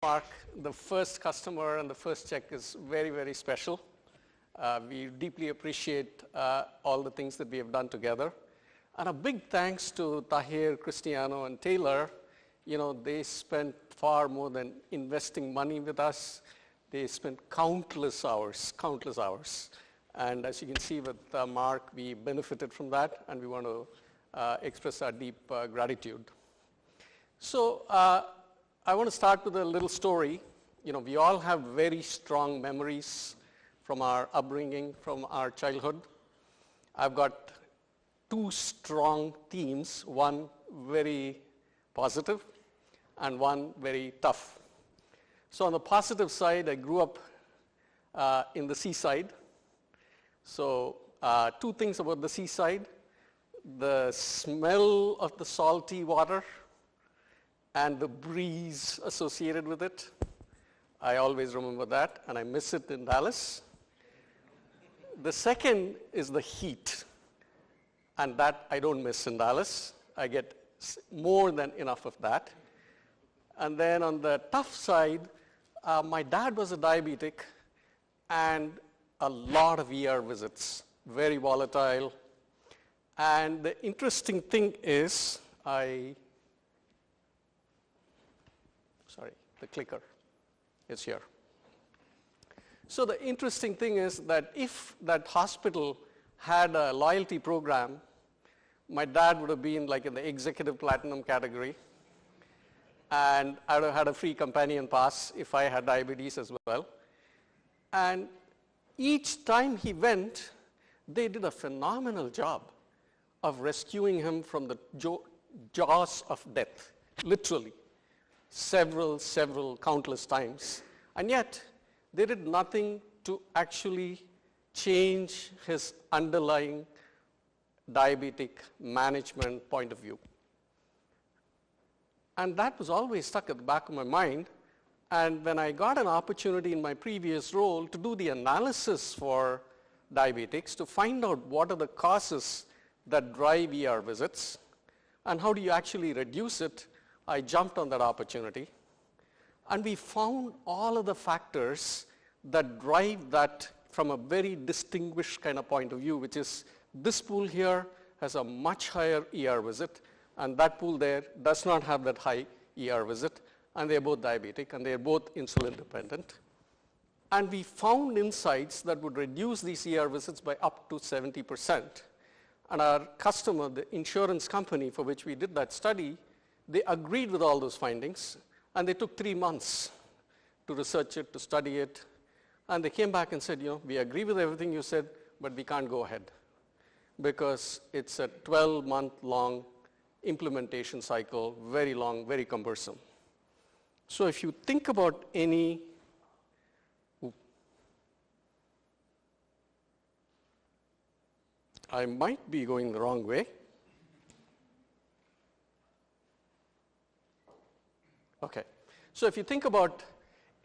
Mark, the first customer and the first check is very, very special. We deeply appreciate all the things that we have done together. And a big thanks to Tahir, Cristiano, and Taylor. You know, they spent far more than investing money with us. They spent countless hours. And as you can see with Mark, we benefited from that, and we want to express our deep gratitude. So I want to start with a little story. You know, we all have very strong memories from our upbringing, from our childhood. I've got two strong themes, one very positive and one very tough. So on the positive side, I grew up in the seaside. So two things about the seaside: the smell of the salty water and the breeze associated with it. I always remember that, and I miss it in Dallas. The second is the heat, and that I don't miss in Dallas. I get more than enough of that. And then on the tough side, my dad was a diabetic, and a lot of ER visits, very volatile. And the interesting thing is, the clicker is here. So the interesting thing is that if that hospital had a loyalty program, my dad would have been like in the executive platinum category, and I would have had a free companion pass if I had diabetes as well. And each time he went, they did a phenomenal job of rescuing him from the jaws of death, literally, several, countless times. And yet, they did nothing to actually change his underlying diabetic management point of view. And that was always stuck at the back of my mind. And when I got an opportunity in my previous role to do the analysis for diabetics, to find out what are the causes that drive ER visits and how do you actually reduce it, I jumped on that opportunity. And we found all of the factors that drive that from a very distinguished kind of point of view, which is this pool here has a much higher ER visit, and that pool there does not have that high ER visit, and they're both diabetic, and they're both insulin dependent. And we found insights that would reduce these ER visits by up to 70%. And our customer, the insurance company for which we did that study, they agreed with all those findings, and they took 3 months to research it, to study it. And they came back and said, you know, we agree with everything you said, but we can't go ahead because it's a 12-month-long implementation cycle, very long, very cumbersome. So if you think about any, I might be going the wrong way. Okay, so if you think about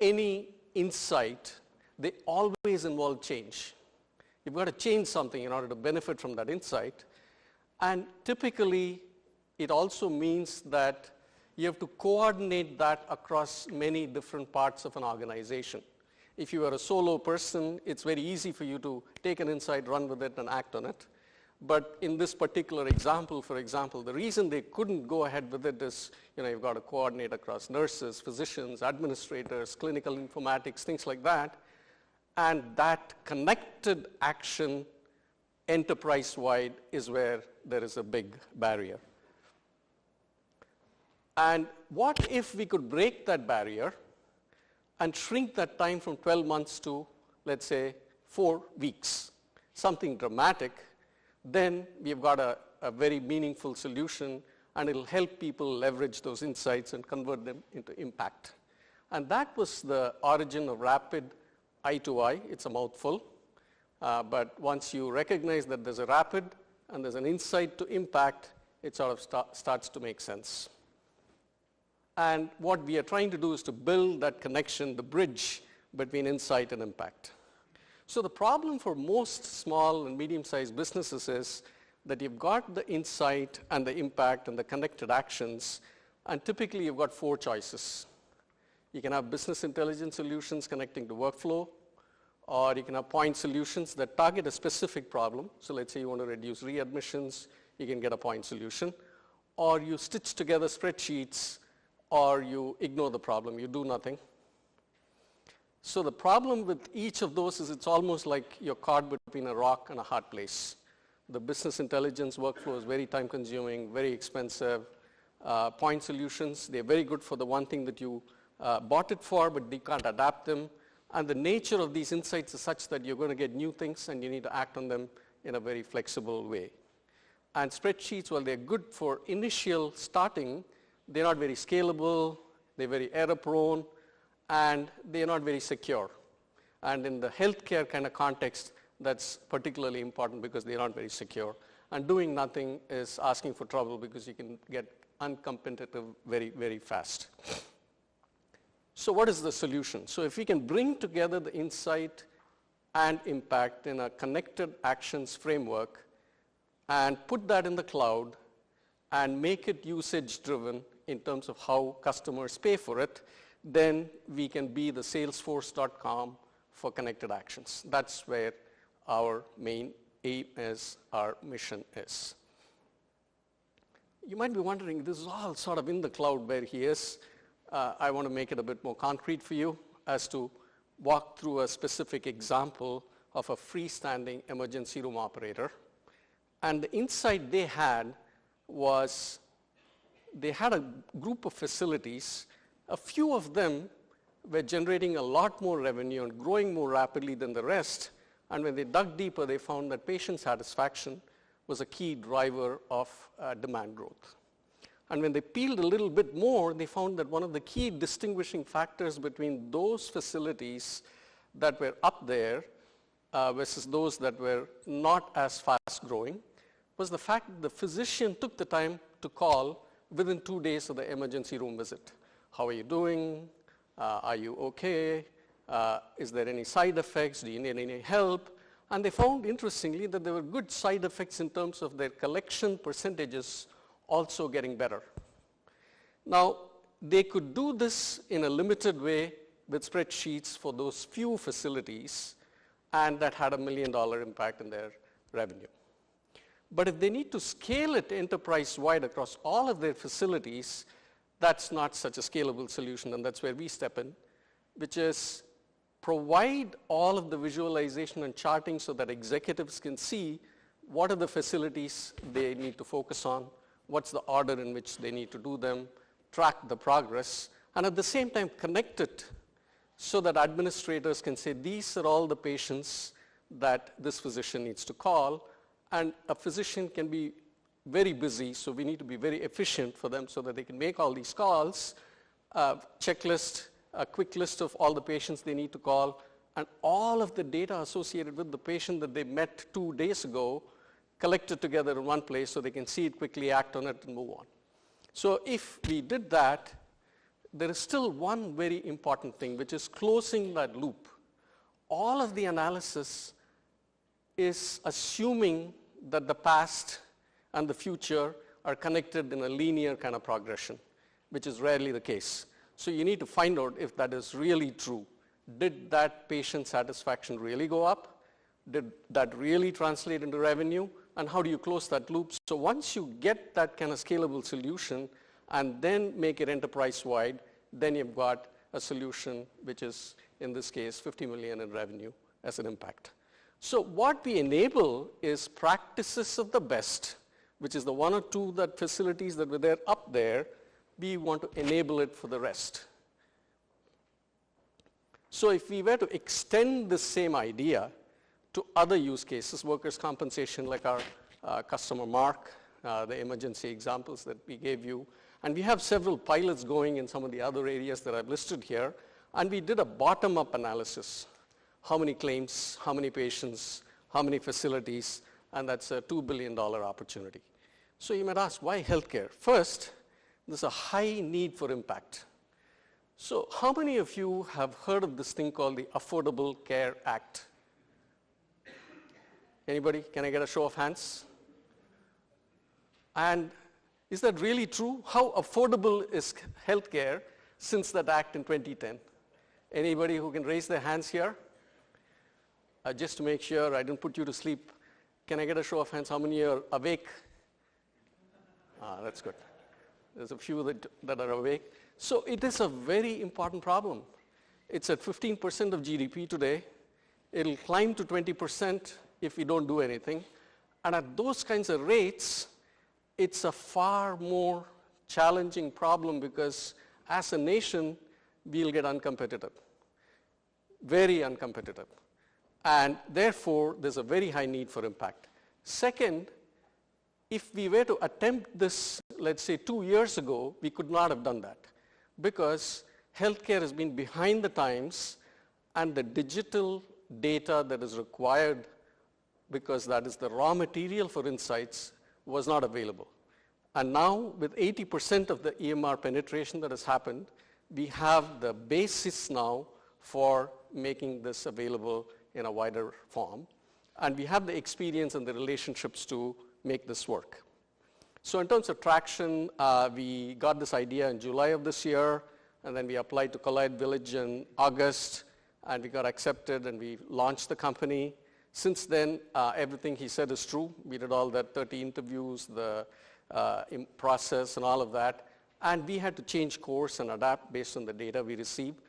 any insight, they always involve change. You've got to change something in order to benefit from that insight. And typically, it also means that you have to coordinate that across many different parts of an organization. If you are a solo person, it's very easy for you to take an insight, run with it, and act on it. But in this particular example, for example, the reason they couldn't go ahead with it is, you know, you've got to coordinate across nurses, physicians, administrators, clinical informatics, things like that. And that connected action enterprise-wide is where there is a big barrier. And what if we could break that barrier and shrink that time from 12 months to, let's say, 4 weeks, something dramatic? Then we've got a very meaningful solution, and it'll help people leverage those insights and convert them into impact. And that was the origin of Rapidi2i. It's a mouthful, but once you recognize that there's a rapid and there's an insight to impact, it sort of starts to make sense. And what we are trying to do is to build that connection, the bridge between insight and impact. So the problem for most small and medium-sized businesses is that you've got the insight and the impact and the connected actions, and typically you've got 4 choices. You can have business intelligence solutions connecting to workflow, or you can have point solutions that target a specific problem. So let's say you want to reduce readmissions, you can get a point solution. Or you stitch together spreadsheets, or you ignore the problem, you do nothing. So the problem with each of those is it's almost like you're caught between a rock and a hard place. The business intelligence workflow is very time consuming, very expensive. Point solutions, they're very good for the one thing that you bought it for, but you can't adapt them. And the nature of these insights is such that you're going to get new things and you need to act on them in a very flexible way. And spreadsheets, while they're good for initial starting, they're not very scalable, they're very error prone, and they're not very secure. And in the healthcare kind of context, that's particularly important because they're not very secure. And doing nothing is asking for trouble because you can get uncompetitive very, very fast. So what is the solution? So if we can bring together the insight and impact in a connected actions framework and put that in the cloud and make it usage driven in terms of how customers pay for it, then we can be the salesforce.com for connected actions. That's where our main aim is, our mission is. You might be wondering, this is all sort of in the cloud where he is. I want to make it a bit more concrete for you as to walk through a specific example of a freestanding emergency room operator. And the insight they had was they had a group of facilities. A few of them were generating a lot more revenue and growing more rapidly than the rest. And when they dug deeper, they found that patient satisfaction was a key driver of demand growth. And when they peeled a little bit more, they found that one of the key distinguishing factors between those facilities that were up there versus those that were not as fast growing was the fact that the physician took the time to call within 2 days of the emergency room visit. How are you doing? Are you okay? Is there any side effects? Do you need any help? And they found, interestingly, that there were good side effects in terms of their collection percentages also getting better. Now, they could do this in a limited way with spreadsheets for those few facilities, and that had $1 million impact in their revenue. But if they need to scale it enterprise-wide across all of their facilities, that's not such a scalable solution, and that's where we step in, which is provide all of the visualization and charting so that executives can see what are the facilities they need to focus on, what's the order in which they need to do them, track the progress, and at the same time connect it so that administrators can say, these are all the patients that this physician needs to call, and a physician can be very busy, so we need to be very efficient for them so that they can make all these calls, checklist, a quick list of all the patients they need to call, and all of the data associated with the patient that they met 2 days ago collected together in one place so they can see it quickly, act on it, and move on. So if we did that, there is still one very important thing, which is closing that loop. All of the analysis is assuming that the past and the future are connected in a linear kind of progression, which is rarely the case. So you need to find out if that is really true. Did that patient satisfaction really go up? Did that really translate into revenue? And how do you close that loop? So once you get that kind of scalable solution and then make it enterprise-wide, then you've got a solution which is, in this case, $50 million in revenue as an impact. So what we enable is practices of the best, which is the 1 or 2 that facilities that were there up there. We want to enable it for the rest. So if we were to extend the same idea to other use cases, workers' compensation, like our customer Mark, the emergency examples that we gave you, and we have several pilots going in some of the other areas that I've listed here, and we did a bottom-up analysis. How many claims, how many patients, how many facilities, and that's a $2 billion opportunity. So you might ask, why healthcare? First, there's a high need for impact. So how many of you have heard of this thing called the Affordable Care Act? Anybody? Can I get a show of hands? And is that really true? How affordable is healthcare since that act in 2010. Anybody who can raise their hands here? Just to make sure I didn't put you to sleep, can I get a show of hands? How many are awake? That's good. There's a few that are awake. So it is a very important problem. It's at 15% of GDP today. It'll climb to 20% if we don't do anything. And at those kinds of rates, it's a far more challenging problem because as a nation, we'll get uncompetitive, very uncompetitive. And therefore, there's a very high need for impact. Second, if we were to attempt this, let's say 2 years ago, we could not have done that because healthcare has been behind the times and the digital data that is required, because that is the raw material for insights, was not available. And now with 80% of the EMR penetration that has happened, we have the basis now for making this available in a wider form. And we have the experience and the relationships to make this work. So in terms of traction, we got this idea in July of this year, and then we applied to Collide Village in August, and we got accepted, and we launched the company. Since then, everything he said is true. We did all that 30 interviews, the process and all of that, and we had to change course and adapt based on the data we received.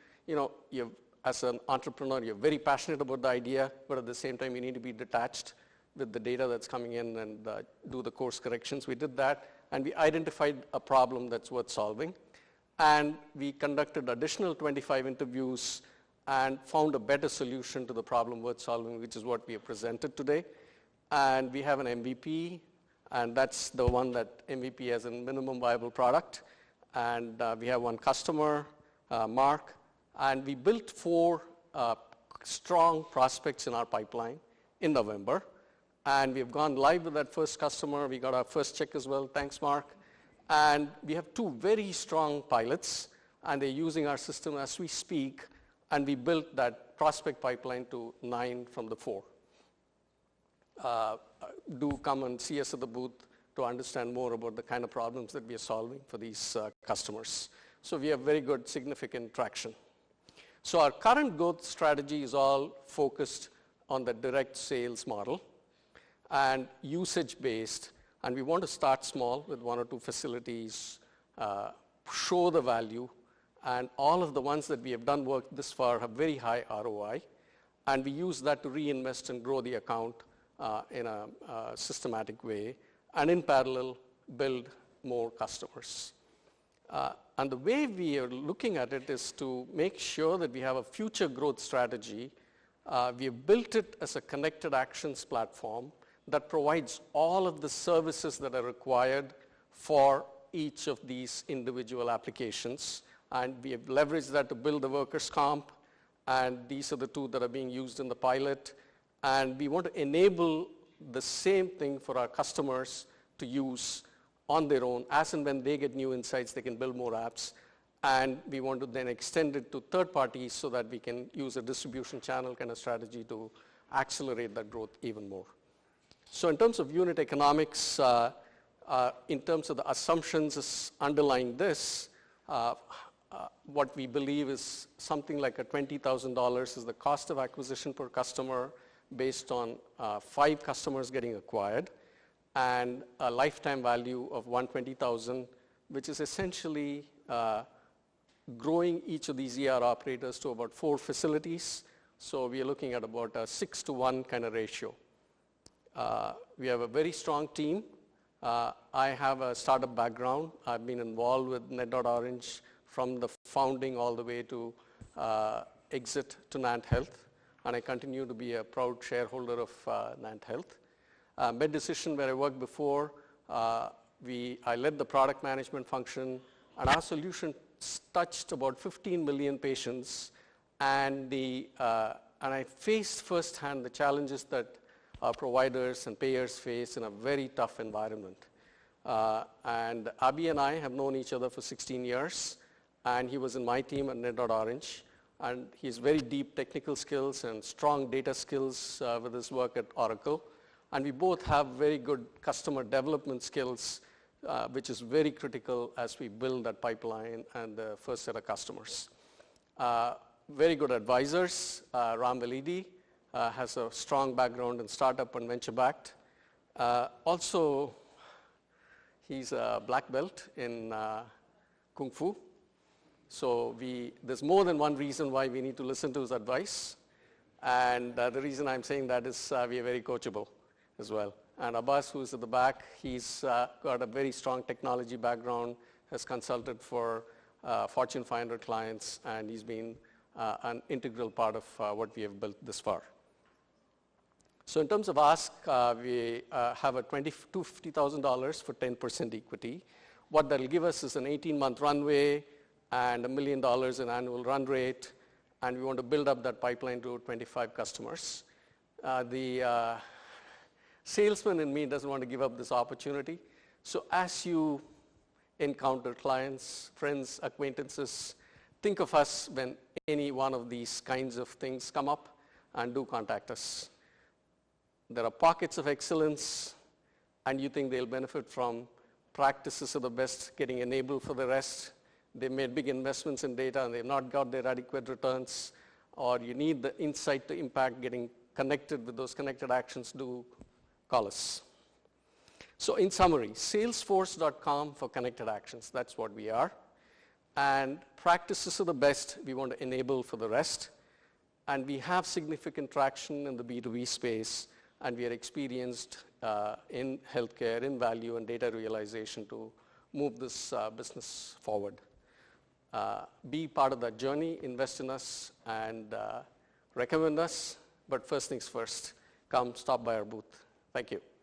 As an entrepreneur, you're very passionate about the idea, but at the same time, you need to be detached with the data that's coming in and do the course corrections. We did that, and we identified a problem that's worth solving. And we conducted additional 25 interviews and found a better solution to the problem worth solving, which is what we have presented today. And we have an MVP, and that's the one that MVP as a minimum viable product. And we have one customer, Mark. And we built 4 strong prospects in our pipeline in November. And we've gone live with that first customer. We got our first check as well. Thanks, Mark. And we have 2 very strong pilots, and they're using our system as we speak. And we built that prospect pipeline to 9 from the 4. Do come and see us at the booth to understand more about the kind of problems that we are solving for these customers. So we have very good, significant traction. So our current growth strategy is all focused on the direct sales model and usage-based, and we want to start small with 1 or 2 facilities, show the value, and all of the ones that we have done work this far have very high ROI, and we use that to reinvest and grow the account in a systematic way, and in parallel, build more customers. And the way we are looking at it is to make sure that we have a future growth strategy. We have built it as a connected actions platform that provides all of the services that are required for each of these individual applications. And we have leveraged that to build the workers' comp, and these are the 2 that are being used in the pilot. And we want to enable the same thing for our customers to use on their own. As and when they get new insights, they can build more apps. And we want to then extend it to third parties so that we can use a distribution channel kind of strategy to accelerate that growth even more. So in terms of unit economics, in terms of the assumptions underlying this, what we believe is something like a $20,000 is the cost of acquisition per customer based on 5 customers getting acquired, and a lifetime value of $120,000, which is essentially growing each of these ER operators to about 4 facilities. So we are looking at about a 6-to-1 kind of ratio. We have a very strong team. I have a startup background. I've been involved with Net.Orange from the founding all the way to exit to Nant Health, and I continue to be a proud shareholder of Nant Health. MedDecision, where I worked before, I led the product management function, and our solution touched about 15 million patients, and I faced firsthand the challenges that our providers and payers face in a very tough environment. And Abhi and I have known each other for 16 years, and he was in my team at Net.Orange, and he has very deep technical skills and strong data skills with his work at Oracle. And we both have very good customer development skills which is very critical as we build that pipeline and the first set of customers. Very good advisors. Ram Velidi has a strong background in startup and venture-backed. Also, he's a black belt in Kung Fu. So there's more than one reason why we need to listen to his advice. And the reason I'm saying that is we are very coachable as well. And Abbas, who's at the back, he's got a very strong technology background, has consulted for Fortune 500 clients, and he's been an integral part of what we have built this far. So in terms of ask, we have a $250,000 for 10% equity. What that'll give us is an 18-month runway and $1 million in annual run rate, and we want to build up that pipeline to 25 customers. The salesman in me doesn't want to give up this opportunity. So as you encounter clients, friends, acquaintances, think of us when any one of these kinds of things come up, and do contact us. There are pockets of excellence, and you think they'll benefit from practices of the best getting enabled for the rest. They made big investments in data and they've not got their adequate returns, or you need the insight to impact getting connected with those connected actions, do call us. So in summary, salesforce.com for connected actions, that's what we are. And practices of the best we want to enable for the rest. And we have significant traction in the B2B space, and we are experienced in healthcare, in value and data realization to move this business forward. Be part of that journey, invest in us, and recommend us. But first things first, come stop by our booth. Thank you.